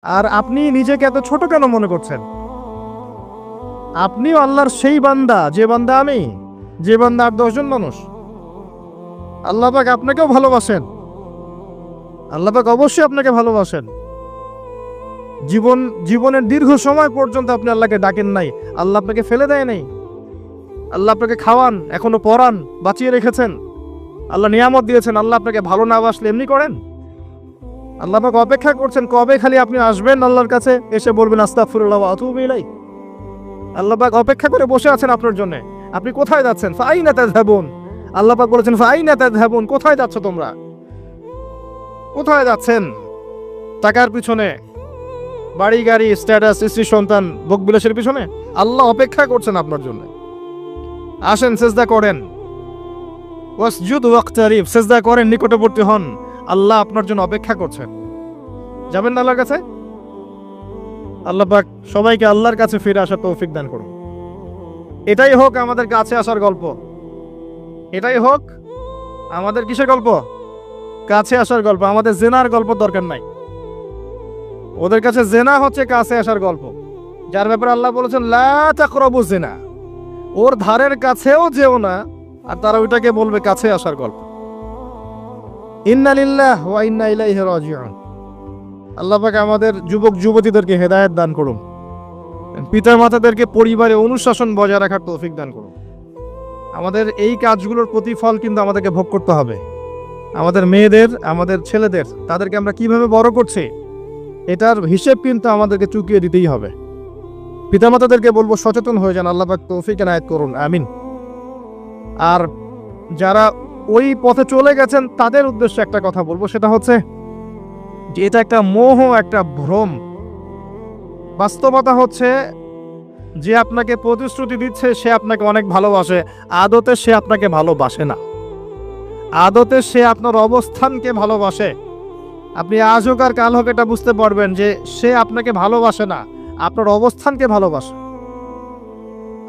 আর আপনি নিজেকে এত ছোট কেন মনে করছেন? আপনিও আল্লাহর সেই বান্দা, যে বান্দা আমি, যে বান্দা আর 10 জন মানুষ। আল্লাহ পাক আপনাকেও ভালোবাসেন। আল্লাহ পাক অবশ্যই আপনাকে ভালোবাসেন। জীবনের দীর্ঘ সময় পর্যন্ত আপনি আল্লাহকে ডাকেন নাই, আল্লাহ আপনাকে ফেলে দেয় নাই। আল্লাহ আপনাকে খাওয়ান, এখনো পরান, বাঁচিয়ে রেখেছেন। আল্লাহ নিয়ামত দিয়েছেন। আল্লাহ আপনাকে ভালো না বাসলে এমনি করেন? আল্লাহ পাক অপেক্ষা করছেন কবে খালি আপনি আসবেন আল্লাহর কাছে, এসে বলবেন আস্তাগফিরুল্লাহ ওয়া আতুবু ইলাইহি। আল্লাহ পাক অপেক্ষা করে বসে আছেন আপনার জন্য। আপনি কোথায় যাচ্ছেন? ফাআইনা তাযহাবুন। আল্লাহ পাক বলেছেন ফাআইনা তাযহাবুন, কোথায় যাচ্ছ তোমরা? কোথায় যাচ্ছেন? টাকার পিছনে, বাড়ি গাড়ি, স্ট্যাটাস, স্ত্রী সন্তান, ভোগবিলাসের পিছনে? আল্লাহ অপেক্ষা করছেন আপনার জন্য। আসেন, সিজদা করেন। ওয়াসজুদ ওয়াকতারিব, সিজদা করেন, নিকটবর্তী হন। আল্লাহ আপনার জন্য অপেক্ষা করছেন। যাবেন না আল্লাহর কাছে? আল্লাহ পাক সবাইকে আল্লাহর কাছে ফিরে আসার তৌফিক দান করুন। এটাই হোক আমাদের কাছে আসার গল্প। এটাই হোক আমাদের কিসের গল্প? কাছে আসার গল্প। আমাদের জেনার গল্প দরকার নাই। ওদের কাছে জেনা হচ্ছে কাছে আসার গল্প, যার ব্যাপারে আল্লাহ বলেছেন লা তাকরাবু জিনা। ওর ধারের কাছেও যেও না, আর তারা ওইটাকে বলবে কাছে আসার গল্প। ইন্না লিল্লাহি ওয়া ইন্না ইলাইহি রাজিউন। আল্লাহ পাক আমাদের যুবক যুবতীদেরকে হেদায়েত দান করুন। পিতা মাতাদেরকে পরিবারে অনুশাসন বজায় রাখার তৌফিক দান করুন। আমাদের এই কাজগুলোর প্রতিফল কিন্তু আমাদেরকে ভোগ করতে হবে। আমাদের মেয়েদের, আমাদের ছেলেদের, তাদেরকে আমরা কিভাবে বড় করছি এটার হিসেব কিন্তু আমাদেরকে চুকিয়ে দিতেই হবে। পিতামাতাদেরকে বলবো সচেতন হয়ে যান। আল্লাহ পাক তৌফিক এনায়েত করুন, আমিন। আর যারা ওই পথে চলে গেছেন তাদের উদ্দেশ্যে একটা কথা বলবো, সেটা হচ্ছে যে এটা একটা মোহ, একটা ভ্রম। বাস্তবতা হচ্ছে যে আপনাকে প্রতিশ্রুতি দিচ্ছে সে আপনাকে অনেক ভালোবাসে, আদতে সে আপনাকে ভালোবাসে না। আদতে সে আপনার অবস্থানকে ভালোবাসে। আপনি আজ হোক আর কাল হোক এটা বুঝতে পারবেন যে সে আপনাকে ভালোবাসে না, আপনার অবস্থানকে ভালোবাসে।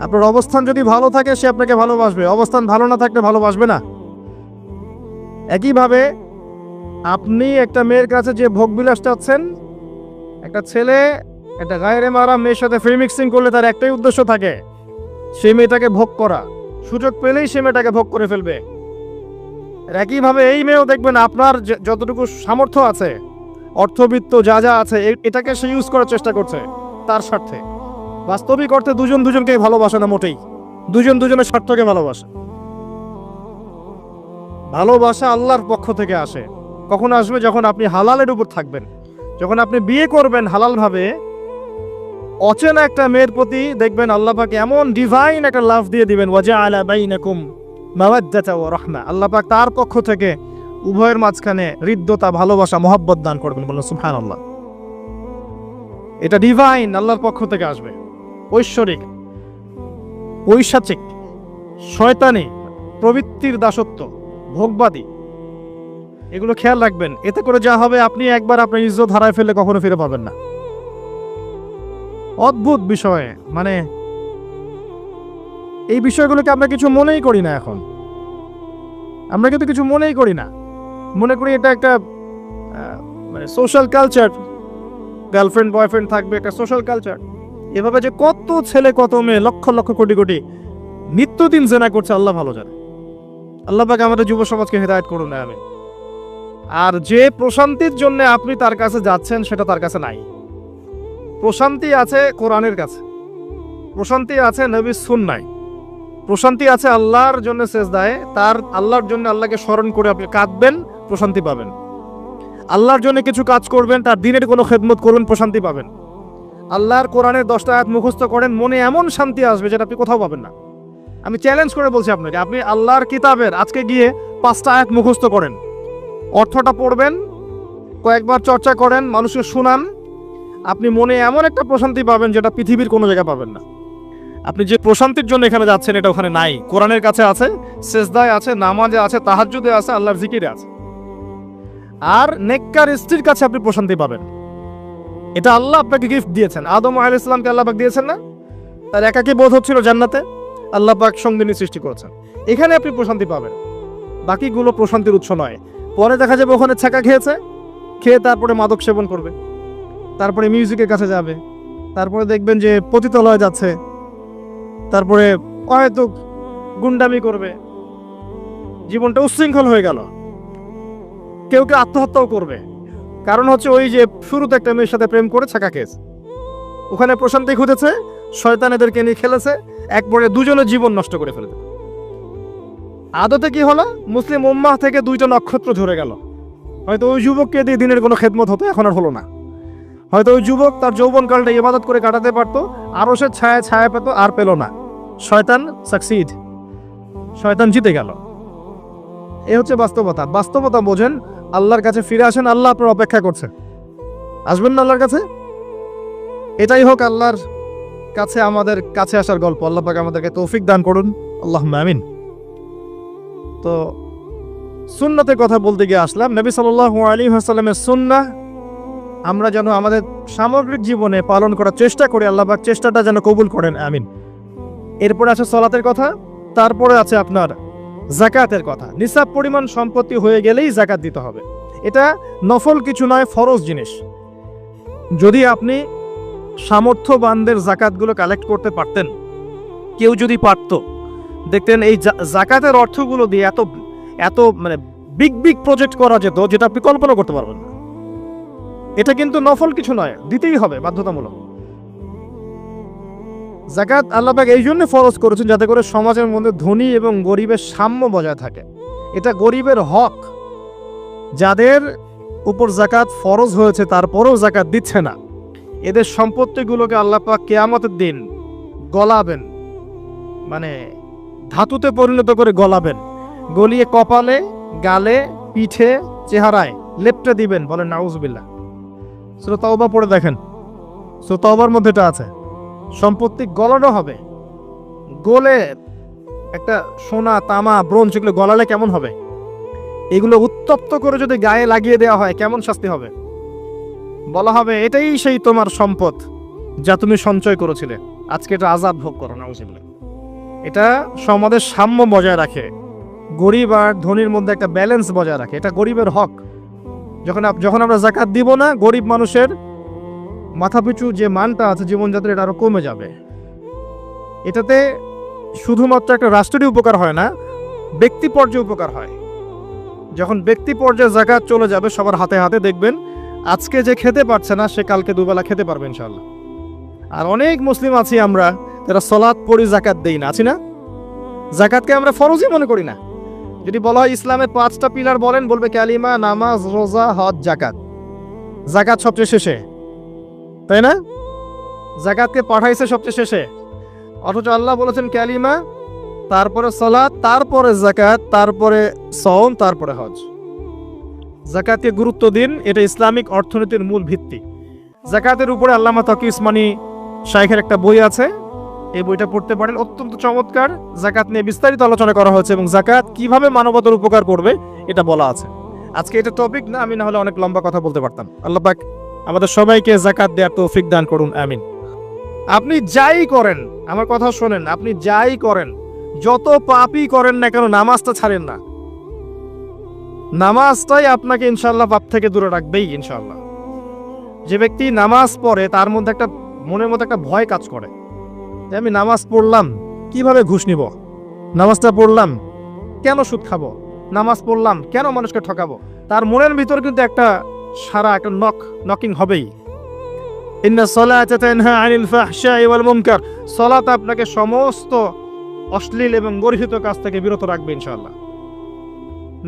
আপনার অবস্থান যদি ভালো থাকে সে আপনাকে ভালোবাসবে, অবস্থান ভালো না থাকলে ভালোবাসবে না। একইভাবে আপনি একটা মেয়ের কাছে যে ভোগবিলাস চাচ্ছেন, একটা ছেলে একটা গায়রে মারা মেয়ের সাথে ফ্রি মিক্সিং করলে তার একটাই উদ্দেশ্য থাকে, সেই মেয়েটাকে ভোগ করা। সুযোগ পেলেই সে মেয়েটাকে ভোগ করে ফেলবে। একইভাবে এই মেয়েও দেখবেন আপনার যতটুকু সামর্থ্য আছে, অর্থবিত্ত যা যা আছে, এটাকে সে ইউজ করার চেষ্টা করছে তার স্বার্থে। বাস্তবিক অর্থে দুজন দুজনকে ভালোবাসে না মোটেই, দুজন দুজনের স্বার্থকে ভালোবাসে। ভালোবাসা আল্লাহর পক্ষ থেকে আসে। কখন আসবে? যখন আপনি হালালের উপর থাকবেন, যখন আপনি বিয়ে করবেন হালালভাবে। অচেনা একটা মেয়ের প্রতি দেখবেন আল্লাহ পাক এমন ডিভাইন একটা লাভ দিয়ে দিবেন, ওয়াজআলা বাইনাকুম মাওয়াদ্দাতা ওয়া রাহমা। আল্লাহ পাক তার পক্ষ থেকে উভয়ের মাঝখানে হৃদ্যতা, ভালোবাসা, মহব্বত দান করবেন। বলুন সুবহানাল্লাহ। এটা ডিভাইন, আল্লাহর পক্ষ থেকে আসবে। ঐশ্বরিক, পৈশাচিক, শয়তানি প্রবৃত্তির দাসত্ব, ভোগবাদী, এগুলো খেয়াল রাখবেন। এতে করে যা হবে, আপনি একবার আপনার ইজ্জত হারায় ফেললে কখনো ফিরে পাবেন না। অদ্ভুত বিষয়, মানে এই বিষয়গুলোকে আমরা কিছু মনেই করি না এখন। আমরা কিন্তু কিছু মনেই করি না, মনে করি এটা একটা মানে সোশ্যাল কালচার। গার্লফ্রেন্ড বয়ফ্রেন্ড থাকবে, একটা সোশ্যাল কালচার। এভাবে যে কত ছেলে কত মেয়ে, লক্ষ লক্ষ কোটি কোটি নিত্যদিন জেনা করছে, আল্লাহ ভালো জানে। আল্লাহ পাক আমাদের যুব সমাজকে হেদায়েত করুন, আমিন। আর যে প্রশান্তির জন্য আপনি তার কাছে যাচ্ছেন সেটা তার কাছে নাই। প্রশান্তি আছে কোরআনের কাছে, প্রশান্তি আছে নবীর সুন্নাহয়, প্রশান্তি আছে আল্লাহর জন্য সেজদায়। তার আল্লাহর জন্য আল্লাহকে স্মরণ করে আপনি কাঁদবেন, প্রশান্তি পাবেন। আল্লাহর জন্য কিছু কাজ করবেন, তার দিনের কোনো খেদমত করবেন, প্রশান্তি পাবেন। আল্লাহর কোরআনের 10টা আয়াত মুখস্থ করেন, মনে এমন শান্তি আসবে যেটা আপনি কোথাও পাবেন না। আমি চ্যালেঞ্জ করে বলছি আপনাকে, আপনি আল্লাহর কিতাবের আজকে গিয়ে 5টা আয়াত মুখস্থ করেন, অর্থটা পড়বেন, কয়েকবার চর্চা করেন, মানুষকে শোনান, আপনি মনে এমন একটা প্রশান্তি পাবেন যেটা পৃথিবীর কোনো জায়গায় পাবেন না। আপনি যে প্রশান্তির জন্য এখানে যাচ্ছেন এটা ওখানে নাই। কোরআনের কাছে আছে, সেজদায় আছে, নামাজে আছে, তাহাজ্জুদে আছে, আল্লাহর জিকিরে আছে। আর নেককার স্ত্রীর কাছে আপনি প্রশান্তি পাবেন। এটা আল্লাহ আপনাকে গিফট দিয়েছেন। আদম আলাইহিস সালামকে আল্লাহ পাক দিয়েছেন না? তার একাকী বোধ হচ্ছিল জান্নাতে, আল্লাহ পাক সঙ্গিনী সৃষ্টি করেছেন। এখানে আপনি প্রশান্তি পাবেন, বাকিগুলো প্রশান্তির উৎস নয়। পরে দেখা যাবে ওখানে ছাকা খেয়েছে, খেয়ে তারপরে মাদক সেবন করবে, তারপরে মিউজিকের কাছে যাবে, তারপরে দেখবেন যে পতিতালয়ে যাচ্ছে, তারপরে হয়তো গুন্ডামি করবে, জীবনটা উচ্ছৃঙ্খল হয়ে গেল। কেউ কেউ আত্মহত্যাও করবে। কারণ হচ্ছে ওই যে শুরুতে একটা মেয়ের সাথে প্রেম করে ছাকা কেস, ওখানে প্রশান্তি খুঁজেছে, শয়তান এদেরকে নিয়ে খেলেছে, একবারে দুজনের জীবন নষ্ট করে ফেলেছে। আদতে কি হলো, মুসলিম উম্মাহ থেকে 2টা নক্ষত্র ঝরে গেল। হয়তো ওই যুবককে দিয়ে দিনের কোনো খেদমত হতো, এখন আর হলো না। হয়তো ওই যুবক তার যৌবনকালটা ইবাদত করে কাটাতে পারতো, আরো সে ছায়া ছায়া পেত, আর পেল না। শয়তান সাকসিড, শয়তান জিতে গেল। এ হচ্ছে বাস্তবতা। বাস্তবতা বোঝেন, আল্লাহর কাছে ফিরে আসেন, আল্লাহ আপনার অপেক্ষা করছে। আসবেন না আল্লাহর কাছে? এটাই হোক আল্লাহর কাছে আমাদের কাছে আসার গল্প। আল্লাহ পাক আমাদেরকে তৌফিক দান করুন, আল্লাহুম্মা আমিন। তো সুন্নতের কথা বলতে গিয়ে আসলাম। নবী সাল্লাল্লাহু আলাইহি ওয়াসাল্লামের সুন্নাহ আমরা যেন আমাদের সামগ্রিক জীবনে পালন করার চেষ্টা করি, আল্লাহ পাক চেষ্টাটা যেন কবুল করেন, আমিন। এরপরে আছে সালাতের কথা, তারপরে আছে আপনার যাকাতের কথা। নিসাব পরিমাণ সম্পত্তি হয়ে গেলেই যাকাত দিতে হবে। এটা নফল কিছু নয়, ফরজ জিনিস। যদি আপনি সামর্থ্যবানদের যাকাতগুলো কালেক্ট করতে পারতেন, কেউ যদি পারত, দেখতেন এই যাকাতের অর্থগুলো দিয়ে এত এত মানে বিগ বিগ প্রজেক্ট করা যেত, যেটা আপনি কল্পনা করতে পারবেন না। এটা কিন্তু নফল কিছু নয়, দিতেই হবে বাধ্যতামূলক। যাকাত আল্লাহ পাক এই জন্য ফরজ করেছেন যাতে করে সমাজের মধ্যে ধনী এবং গরিবের সাম্য বজায় থাকে। এটা গরিবের হক। যাদের উপর যাকাত ফরজ হয়েছে তারপরেও যাকাত দিচ্ছে না, এদের সম্পত্তিগুলোকে আল্লাহ পাক কিয়ামতের দিন গলাবেন, মানে ধাতুতে পরিণত করে গলাবেন, গলিয়ে কপালে, গালে, পিঠে, চেহারায় লেপটে দিবেন। বলেন নাউজুবিল্লাহ। সূরা তাওবা পড়ে দেখেন, সূরা তাওবার মধ্যে এটা আছে। সম্পত্তি গলানো হবে, গলে একটা সোনা, তামা, ব্রোঞ্জ এগুলো গলালে কেমন হবে? এগুলো উত্তপ্ত করে যদি গায়ে লাগিয়ে দেওয়া হয় কেমন শাস্তি হবে? বলা হবে এটাই সেই তোমার সম্পদ যা তুমি সঞ্চয় করেছিলে, আজকে এটা আযাব ভোগ করো। নাউজুবিল্লাহ। এটা সমাজের সাম্য বজায় রাখে, গরিব আর ধনীর মধ্যে একটা ব্যালেন্স বজায় রাখে। এটা গরিবের হক। যখন আমরা যাকাত দিব না, গরিব মানুষের মাথাপিছু যে মানটা আছে জীবনযাত্রা, এটা আরো কমে যাবে। এটাতে শুধুমাত্র একটা রাষ্ট্রের উপকার হয় না, ব্যক্তি পর্যায়ে উপকার হয়। যখন ব্যক্তি পর্যায়ে যাকাত চলে যাবে সবার হাতে হাতে, দেখবেন আজকে যে খেতে পারছে না সে কালকে দুবেলা খেতে পারবে ইনশাআল্লাহ। আর অনেক মুসলিম আছি আমরা যারা সালাত পড়ি, যাকাত দেই না, আছি না? যাকাতকে আমরা ফরজই মনে করি না। যদি বলা হয় ইসলামের 5টা পিলার বলেন, বলবে কালিমা, নামাজ, রোজা, হজ, যাকাত। যাকাত সবচেয়ে শেষে, তাই না? যাকাতকে পাঠাইছে সবচেয়ে শেষে, অথচ আল্লাহ বলেছেন কালিমা, তারপরে সালাত, তারপরে যাকাত, তারপরে সওম, তারপরে হজ। যাকাতকে গুরুত্ব দিন, এটা ইসলামিক অর্থনীতির মূল ভিত্তি। যাকাতের উপরে আল্লামা তকি উসমানী শাইখের একটা বই আছে, এই বইটা পড়তে পারেন, অত্যন্ত চমৎকার। যাকাত নিয়ে বিস্তারিত আলোচনা করা হয়েছে এবং যাকাত কিভাবে মানবতার উপকার করবে এটা বলা আছে। আজকে এটা টপিক না, আমি না হলে অনেক লম্বা কথা বলতে পারতাম। আল্লাহ পাক আমাদের সবাইকে যাকাত দেওয়ার তৌফিক দান করুন, আমিন। আপনি যাই করেন, আমার কথা শোনেন, আপনি যাই করেন, যত পাপই করেন না কেন, নামাজটা ছাড়েন না। নামাজটাই আপনাকে ইনশাআল্লাহ পাপ থেকে দূরে রাখবেই ইনশাআল্লাহ। যে ব্যক্তি নামাজ পড়ে তার মধ্যে একটা মনের মধ্যে একটা ভয় কাজ করে যে আমি নামাজ পড়লাম, কিভাবে ঘুষ নিব? নামাজটা পড়লাম, কেন সুদ খাবো? নামাজ পড়লাম, কেন মানুষকে ঠকাবো? তার মনের ভিতর কিন্তু একটা সারা একটা নকিং হবেই। ইন্না সলাতা তানহা আনিল ফাহশাই ওয়াল মুনকার। সালাত আপনাকে সমস্ত অশ্লীল এবং গর্হিত কাজ থেকে বিরত রাখবে ইনশাআল্লাহ।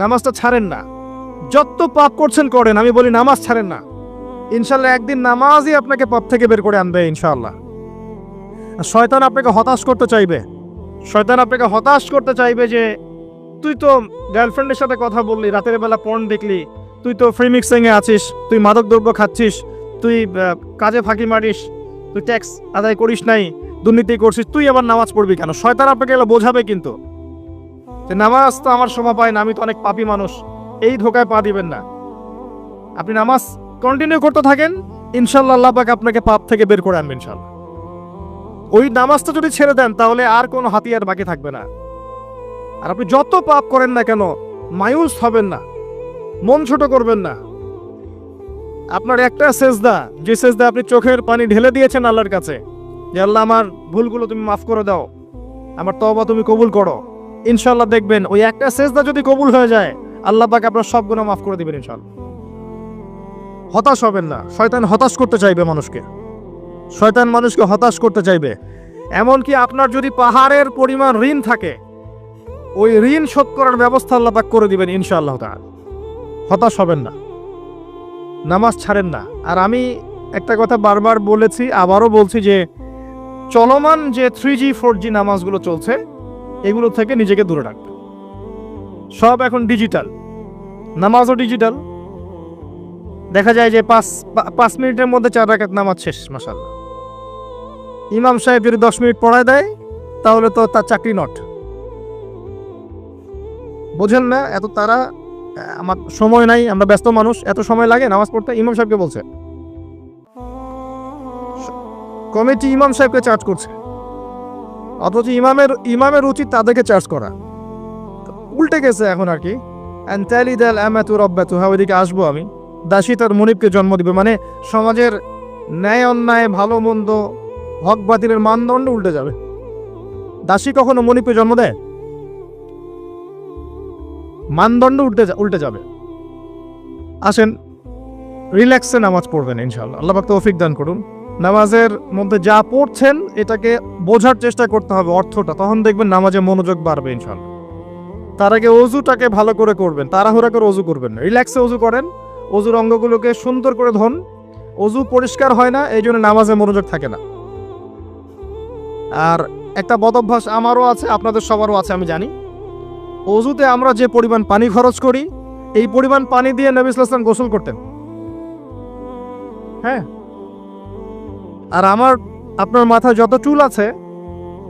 নামাজটা ছাড়েন না। যত পাপ করছেন করেন, আমি বলি নামাজ ছাড়েন না। ইনশাআল্লাহ একদিন নামাজই আপনাকে পাপ থেকে বের করে আনবে ইনশাআল্লাহ। শয়তান আপনাকে হতাশ করতে চাইবে। শয়তান আপনাকে হতাশ করতে চাইবে যে তুই তো গার্লফ্রেন্ডের সাথে কথা বললি, রাতের বেলা পর্ন দেখলি, তুই তো ফ্রি মিক্সিং এ আছিস, তুই মাদক দ্রব্য খাচ্ছিস, তুই কাজে ফাঁকি মারিস, তুই ট্যাক্স আদায় করিস নাই, দুর্নীতি করছিস, তুই আবার নামাজ পড়বি কেন? শয়তান আপনাকে এগুলো বোঝাবে কিন্তু যে নামাজ তো আমার শোভা পায় না, আমি তো অনেক পাপী মানুষ। এই ধোকায় পা দিবেন না। আপনি নামাজ কন্টিনিউ করতে থাকেন, ইনশাআল্লাহ আল্লাহ পাক আপনাকে পাপ থেকে বের করে আনবেন ইনশাআল্লাহ। ওই নামাজটা যদি ছেড়ে দেন তাহলে আর কোনো হাতিয়ার বাকি থাকবে না। আর আপনি যত পাপ করেন না কেন, মায়ুস হবেন না, মন ছোট করবেন না। আপনার একটা সেজদা, যে সেজদা আপনি চোখের পানি ঢেলে দিয়েছেন আল্লাহর কাছে, যে আল্লাহ আমার ভুলগুলো তুমি মাফ করে দাও, আমার তওবা তুমি কবুল করো, ইনশাআল্লাহ দেখবেন ওই একটা সেজদা যদি কবুল হয়ে যায় আল্লাহ পাক আপনার সব গুনাহ মাফ করে দিবেন ইনশাআল্লাহ। হতাশ হবেন না। শয়তান হতাশ করতে চাইবে মানুষকে, শয়তান মানুষকে হতাশ করতে চাইবে। এমনকি আপনার যদি পাহাড়ের পরিমাণ ঋণ থাকে, ওই ঋণ শোধ করার ব্যবস্থা আল্লাহ পাক করে দিবেন ইনশাআল্লাহ তাআলা। হতাশ হবেন না, নামাজ ছাড়েন না। আর আমি একটা কথা বারবার বলেছি, আবারও বলছি যে চলমান যে 3G 4G নামাজগুলো চলছে এগুলো থেকে নিজেকে দূরে রাখবেন। সব এখন ডিজিটাল, নামাজও ডিজিটাল। দেখা যায় যে 5 মিনিটের মধ্যে 4 রাকাত নামাজ শেষ, মাশাআল্লাহ। ইমাম সাহেব যদি 10 মিনিট পড়ায় দেয় তাহলে তো তার চাকরি নট। বোঝেন না এত তারা, আমার সময় নাই, আমরা ব্যস্ত মানুষ, এত সময় লাগে নামাজ পড়তে? ইমাম সাহেবকে বলছে, কমিটি ইমাম সাহেবকে চার্জ করছে, অথচ ইমামের উচিত তাদেরকে চার্জ করা। উল্টে গেছে এখন আর কি। ওইদিকে আসবো আমি। দাসী তার মনিবকে জন্ম দিবে, মানে সমাজের ন্যায় অন্যায় ভালো মন্দ হক বাতিলের মানদণ্ড উল্টে যাবে। দাসী কখনো মনিবকে জন্ম দেয়? মানদণ্ড উল্টে যাবে। আসেন রিল্যাক্সে নামাজ পড়বেন ইনশাআল্লাহ। আল্লাহ পাক তৌফিক দান করুন। নামাজের মধ্যে যা পড়ছেন এটাকে বোঝার চেষ্টা করতে হবে অর্থটা, তখন দেখবেন নামাজে মনোযোগ বাড়বে ইনশাআল্লাহ। তার আগে অজুটাকে ভালো করে করবেন, তাড়াহুড়া করে অজু করবেন না, রিল্যাক্সে অজু করেন, অজুর অঙ্গগুলোকে সুন্দর করে ধন। অজু পরিষ্কার হয় না, এই জন্য নামাজে মনোযোগ থাকে না। আর একটা বদ অভ্যাস আমারও আছে, আপনাদের সবারও আছে আমি জানি। অজুতে আমরা যে পরিমাণ পানি খরচ করি, এই পরিমাণ পানি দিয়ে নবী সাল্লাল্লাহু আলাইহি ওয়াসাল্লাম গোসল করতেন। হ্যাঁ, আর আপনার মাথায় যত চুল আছে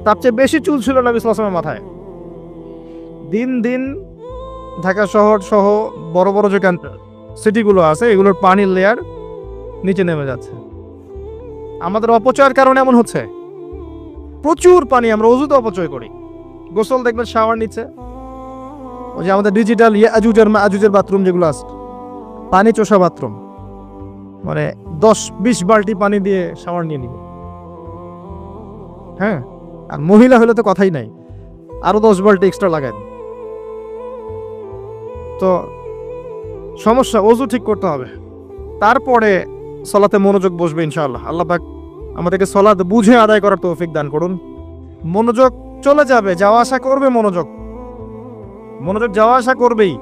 তার চেয়ে বেশি চুল ছিল নবী সাল্লাল্লাহু আলাইহি ওয়াসাল্লামের মাথায়। দিন দিন ঢাকা শহর সহ বড় বড় যে সিটিগুলো আছে এগুলোর পানির লেয়ার নিচে নেমে যাচ্ছে। আমাদের অপচয়ের কারণে এমন হচ্ছে। প্রচুর পানি আমরা অজুতে অপচয় করি। গোসল দেখবেন শাওয়ার নিচে, ওই যে আমাদের ডিজিটাল আজুজের বাথরুম যেগুলো আছে, পানি চোষা বাথরুম, মানে 10-20 বালতি পানি দিয়ে শাওয়ার নিয়ে নিবে। হ্যাঁ, আর মহিলা হলে তো কথাই নাই, আরো 10 বালতি এক্সট্রা লাগায়। তো সমস্যা, অজু ঠিক করতে হবে, তারপরে সলাতে মনোযোগ বসবে ইনশাআল্লাহ। আল্লাহ পাক আমাদেরকে সলাত বুঝে আদায় করার তৌফিক দান করুন। মনোযোগ চলে যাবে, যাওয়া আসা করবে, মনোযোগ যাওয়া আসা করবেই,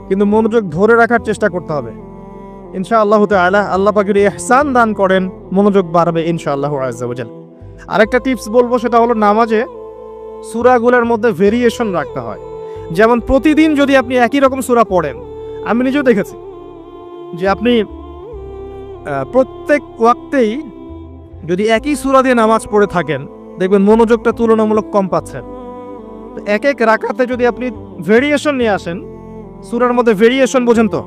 কিন্তু মনোযোগ ধরে রাখার চেষ্টা করতে হবে ইনশাআল্লাহ তাআলা। আল্লাহ পাক যদি ইহসান দান করেন মনোযোগ বাড়বে ইনশাআল্লাহ আযজা ওয়া জাল। আরেকটা টিপস বলবো, সেটা হলো নামাজে সূরাগুলোর মধ্যে ভেরিয়েশন রাখতে হয়। যেমন প্রতিদিন যদি আপনি একই রকম সূরা পড়েন, আমি নিজেও দেখেছি যে আপনি প্রত্যেক ওয়াক্তেই যদি একই সূরা দিয়ে নামাজ পড়ে থাকেন দেখবেন মনোযোগটা তুলনামূলক কম পাচ্ছেন। এক এক রাকাতে যদি আপনি ভেরিয়েশন নিয়ে আসেন, সূরার মধ্যে ভেরিয়েশন বোঝেন তো,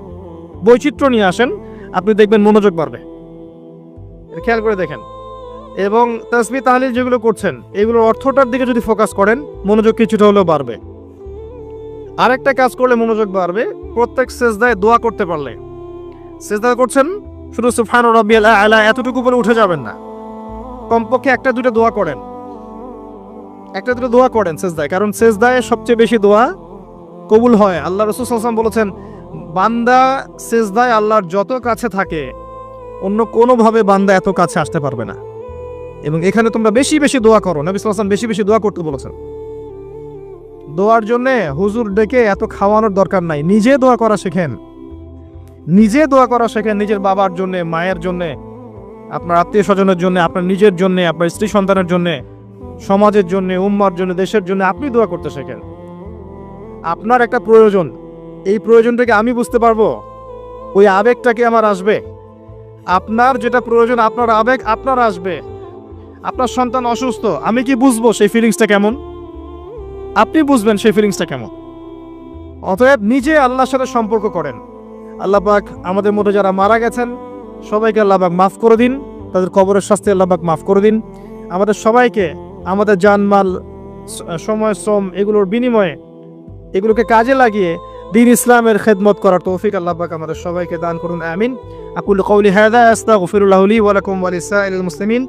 বৈচিত্র্য নিয়ে আসেন, আপনি দেখবেন মনোযোগ বাড়বে। খেয়াল করে দেখেন। এবং তাসবিহ তাহলিল যেগুলো করছেন এগুলোর অর্থটার দিকে যদি ফোকাস করেন মনোযোগ কিছুটা হলেও বাড়বে। আরেকটা কাজ করলে মনোযোগ বাড়বে, প্রত্যেক সেজদায় দোয়া করতে পারলে। সেজদা করছেন, শুধু সুবহান রাব্বিয়াল আ'লা এতটুকু বলে উঠে যাবেন না, কমপক্ষে একটা দুটো দোয়া করেন সেজদায়, কারণ সেজদায় সবচেয়ে বেশি দোয়া কবুল হয়। আল্লাহ রাসূল সাল্লাল্লাহু আলাইহি ওয়াসাল্লাম বলেছেন, বান্দা সেজদায় আল্লাহর যত কাছে থাকে অন্য কোনোভাবে বান্দা এত কাছে আসতে পারবে না। এবং এখানে তোমরা বেশি বেশি দোয়া করো, নবী সাল্লাল্লাহু আলাইহি ওয়াসাল্লাম বেশি বেশি দোয়া করতে বলেছেন। দোয়ার জন্য হুজুর ডেকে এত খাওয়ানোর দরকার নাই, নিজে দোয়া করা শেখেন, নিজের বাবার জন্য, মায়ের জন্য, আপনার আত্মীয় স্বজনের জন্য, আপনার নিজের জন্য, আপনার স্ত্রী সন্তানের জন্য, সমাজের জন্য, উম্মার জন্য, দেশের জন্য আপনি দোয়া করতে শেখেন। আপনার একটা প্রয়োজন, এই প্রয়োজনটাকে আমি বুঝতে পারবো, ওই আবেগটাকে আমার আসবে। আপনার যেটা প্রয়োজন, আপনার আবেগ আপনার আসবে। আপনার সন্তান অসুস্থ, আমি কি বুঝবো সেই ফিলিংসটা কেমন? আপনি বুঝবেন সেই ফিলিংসটা কেমন। অতএব নিজে আল্লাহর সাথে সম্পর্ক করেন। আল্লাহ পাক আমাদের মধ্যে যারা মারা গেছেন সবাইকে আল্লাহ পাক মাফ করে দিন, তাদের কবরের শাস্তি আল্লাহ পাক মাফ করে দিন। আমাদের সবাইকে আমাদের জানমাল, সময়, শ্রম এগুলোর বিনিময়ে এগুলোকে কাজে লাগিয়ে দ্বীন ইসলামের খেদমত করার তৌফিক আল্লাহ পাক আমাদের সবাইকে দান করুন, আমিন। আকুলু কাউলি হাযা আস্তাগফিরুল্লাহ লি ওয়া লাকুম ওয়া লিসাইরিল মুসলিমিন।